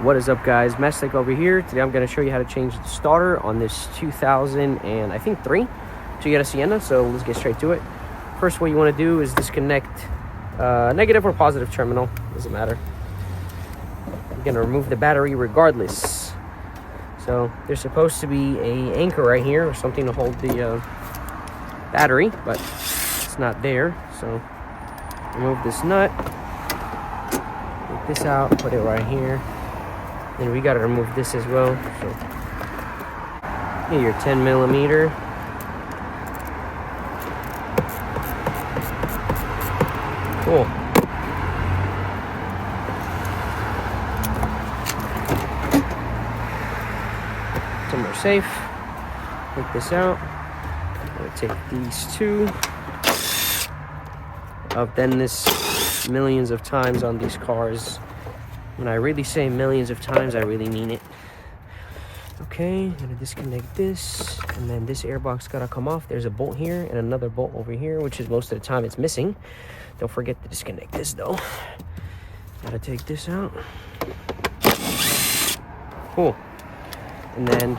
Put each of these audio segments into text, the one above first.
What is up, guys? Mestic over here. Today I'm going to show you how to change the starter on this 2000 and I think 3 Toyota Sienna. So let's get straight to it. First, what you want to do is disconnect negative or positive terminal, doesn't matter. You're going to remove the battery regardless. So there's supposed to be a anchor right here or something to hold the battery, but it's not there. So remove this nut, take this out, put it right here. Then we got to remove this as well. So here, your 10 millimeter. Cool. Somewhere safe. Take this out. I'm gonna take these two. I've done this millions of times on these cars. When I really say millions of times, I really mean it. Okay, I'm gonna disconnect this, and then this airbox gotta come off. There's a bolt here and another bolt over here, which is most of the time it's missing. Don't forget to disconnect this though. Gotta take this out. Cool. And then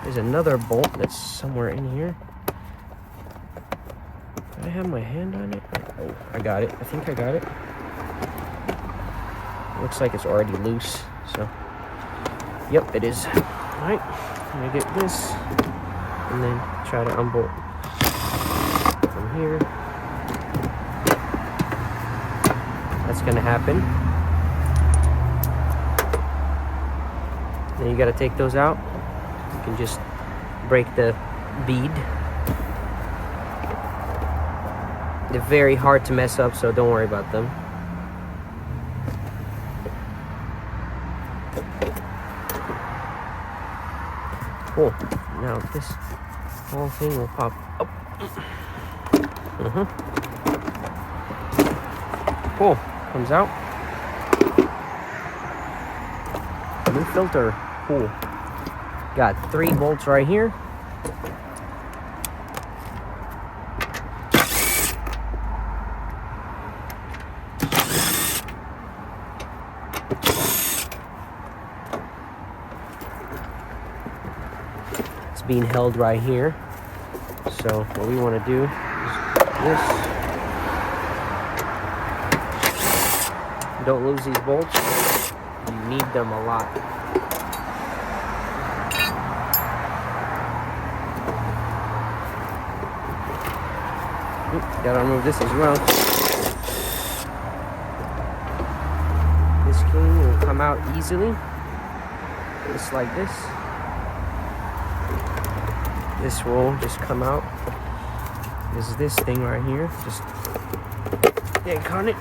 there's another bolt that's somewhere in here. Do I have my hand on it? Oh, I got it. I think I got it. Looks like it's already loose, so yep, it is. All right, I'm gonna get this and then try to unbolt from here. That's gonna happen. Then you gotta take those out. You can just break the bead. They're very hard to mess up, so don't worry about them. Cool. Now this whole thing will pop up. Cool. Comes out. New filter. Cool. Got 3 bolts right here. Being held right here. So what we want to do is this. Don't lose these bolts. You need them a lot. Gotta remove this as well. This king will come out easily, just like this. This will just come out. There's this thing right here. Just yank on it.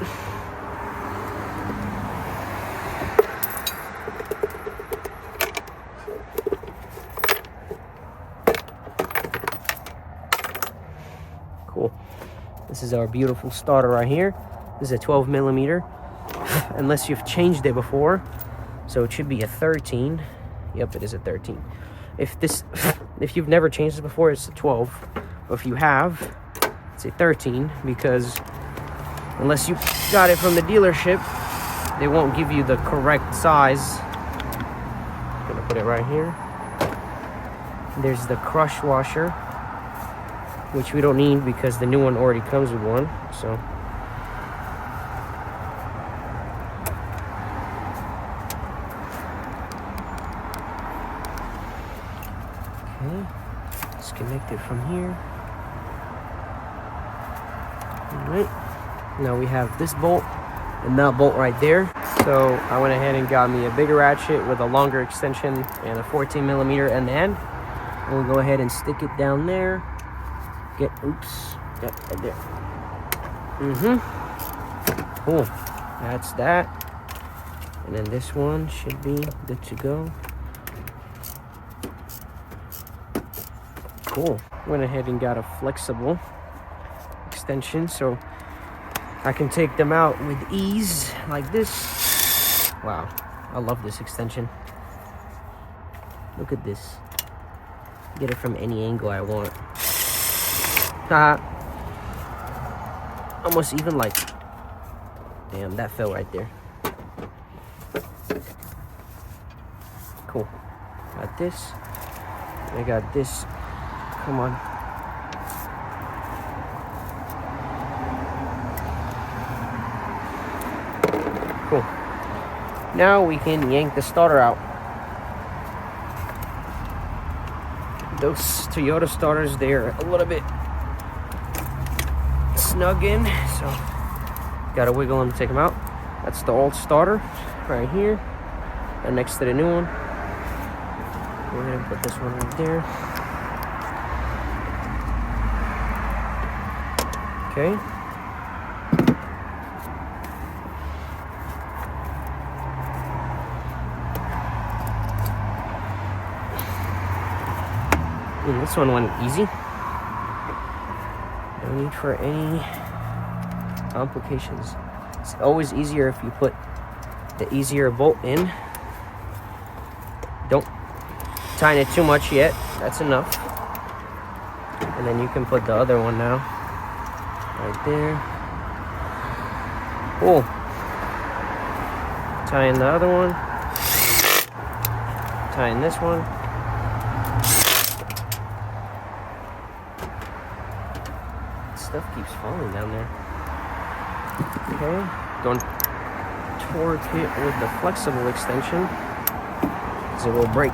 Cool. This is our beautiful starter right here. This is a 12 millimeter, unless you've changed it before. So it should be a 13. Yep, it is a 13. If you've never changed it before, it's a 12. But if you have, it's a 13, because unless you got it from the dealership, they won't give you the correct size. I'm gonna put it right here. There's the crush washer, which we don't need because the new one already comes with one. So disconnect it from here. Alright, now we have this bolt and that bolt right there. So I went ahead and got me a bigger ratchet with a longer extension and a 14 millimeter end to end. We'll go ahead and stick it down there. Yep, right there. Cool. That's that. And then this one should be good to go. Cool. Went ahead and got a flexible extension so I can take them out with ease like this. Wow, I love this extension. Look at this. Get it from any angle I want. Almost even like, damn, that fell right there. Cool. Got this. I got this. Come on. Cool. Now we can yank the starter out. Those Toyota starters, they're a little bit snug in, so gotta wiggle them to take them out. That's the old starter right here, and next to the new one. Go ahead and put this one right there. Okay. This one went easy. No need for any complications. It's always easier if you put the easier bolt in. Don't tighten it too much yet. That's enough. And then you can put the other one now. Right there. Cool. Tighten the other one. Tighten this one. Stuff keeps falling down there. Okay, don't torque it with the flexible extension, because it will break.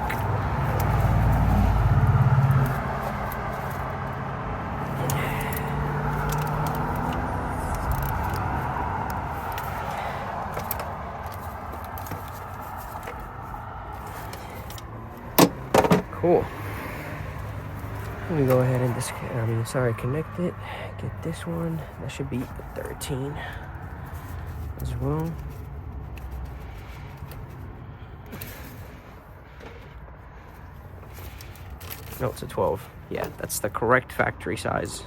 Cool. Let me go ahead and connect it. Get this one. That should be a 13 as well. No, it's a 12. Yeah, that's the correct factory size.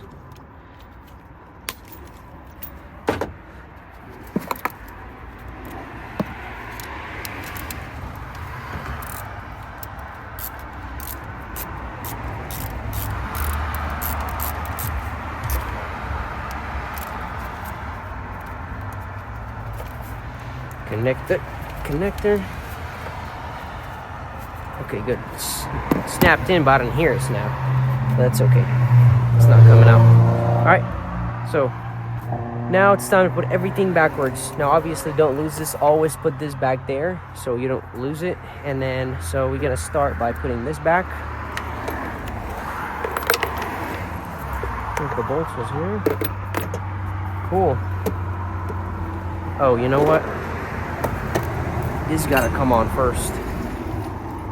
Connect the connector. Okay, good. It's snapped in, but I didn't hear it snap. That's okay. It's not coming out. Alright, so now it's time to put everything backwards. Now, obviously, don't lose this. Always put this back there so you don't lose it. And then, so we're going to start by putting this back. I think the bolts was here. Cool. Oh, you know what? This gotta come on first,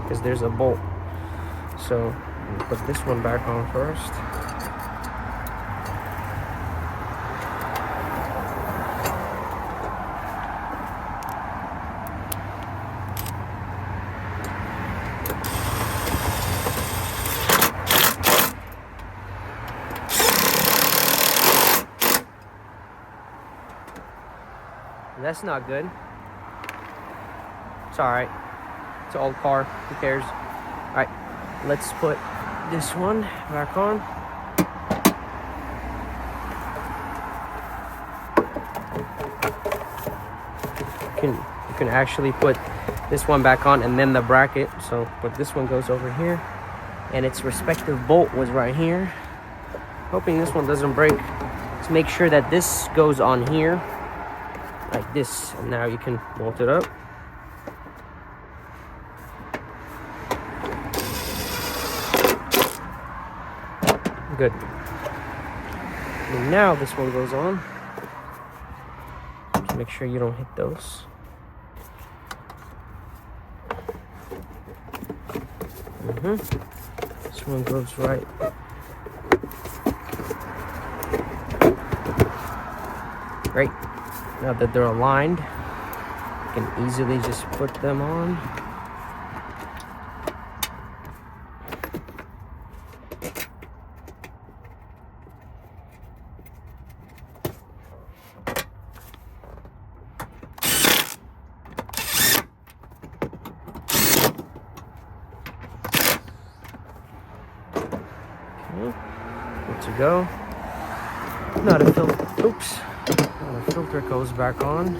because there's a bolt. So put this one back on first. That's not good. It's alright. It's an old car. Who cares? Alright, let's put this one back on. You can actually put this one back on and then the bracket. So, but this one goes over here, and its respective bolt was right here. Hoping this one doesn't break. Let's make sure that this goes on here, like this, and now you can bolt it up. Good. And now this one goes on. Just make sure you don't hit those. This one goes right. Great. Now that they're aligned, you can easily just put them on. Good to go. Now the filter, oops. Now the filter goes back on.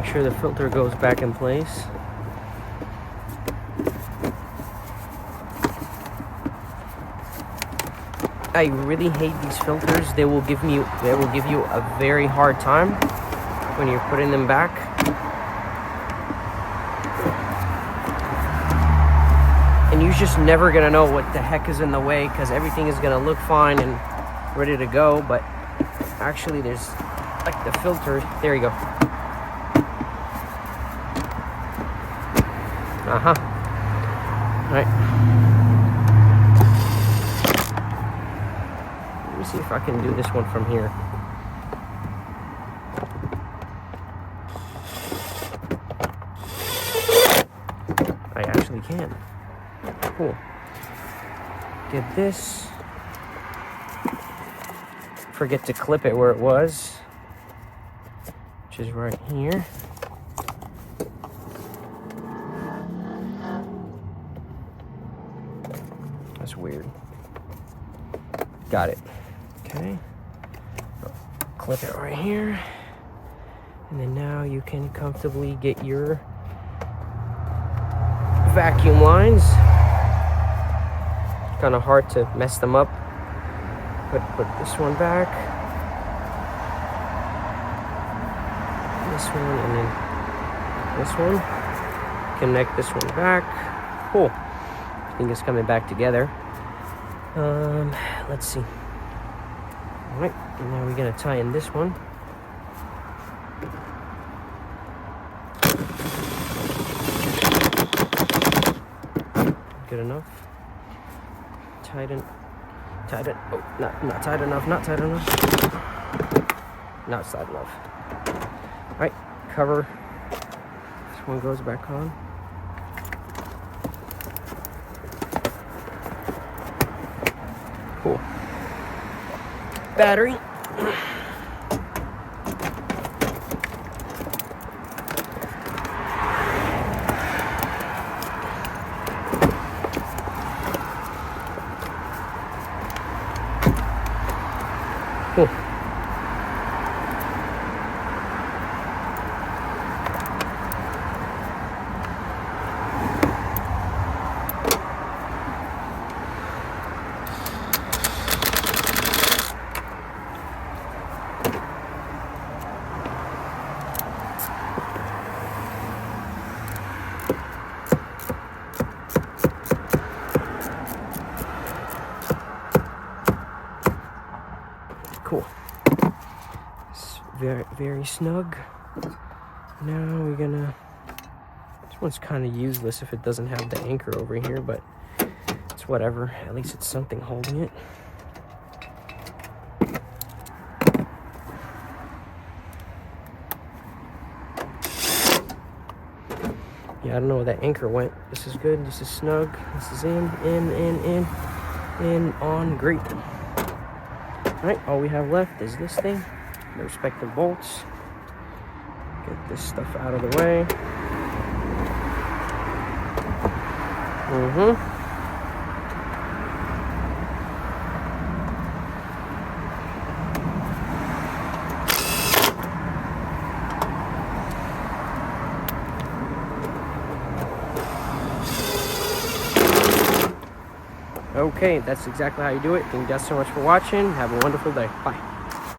make sure the filter goes back in place. I really hate these filters. They will give you a very hard time when you're putting them back. And you're just never gonna know what the heck is in the way, because everything is gonna look fine and ready to go, but actually there's like the filter. There you go. All right. Let me see if I can do this one from here. I actually can. Cool. Get this. Forget to clip it where it was, which is right here. That's weird. Got it. Okay. Clip it right here. And then now you can comfortably get your vacuum lines. Kind of hard to mess them up. Put this one back. This one, and then this one. Connect this one back. Cool. I think it's coming back together. Let's see. All right, and now we're gonna tie in this one. Good enough. Tighten. Oh, not tight enough. Not tight enough. Not tight enough. All right, cover. This one goes back on. Cool. Battery. Cool. Cool. It's very snug. Now we're gonna. This one's kind of useless if it doesn't have the anchor over here, but it's whatever. At least it's something holding it. Yeah, I don't know where that anchor went. This is good. This is snug. This is in, on. Great. Alright, all we have left is this thing, the respective bolts. Get this stuff out of the way. Okay, that's exactly how you do it. Thank you guys so much for watching. Have a wonderful day. Bye.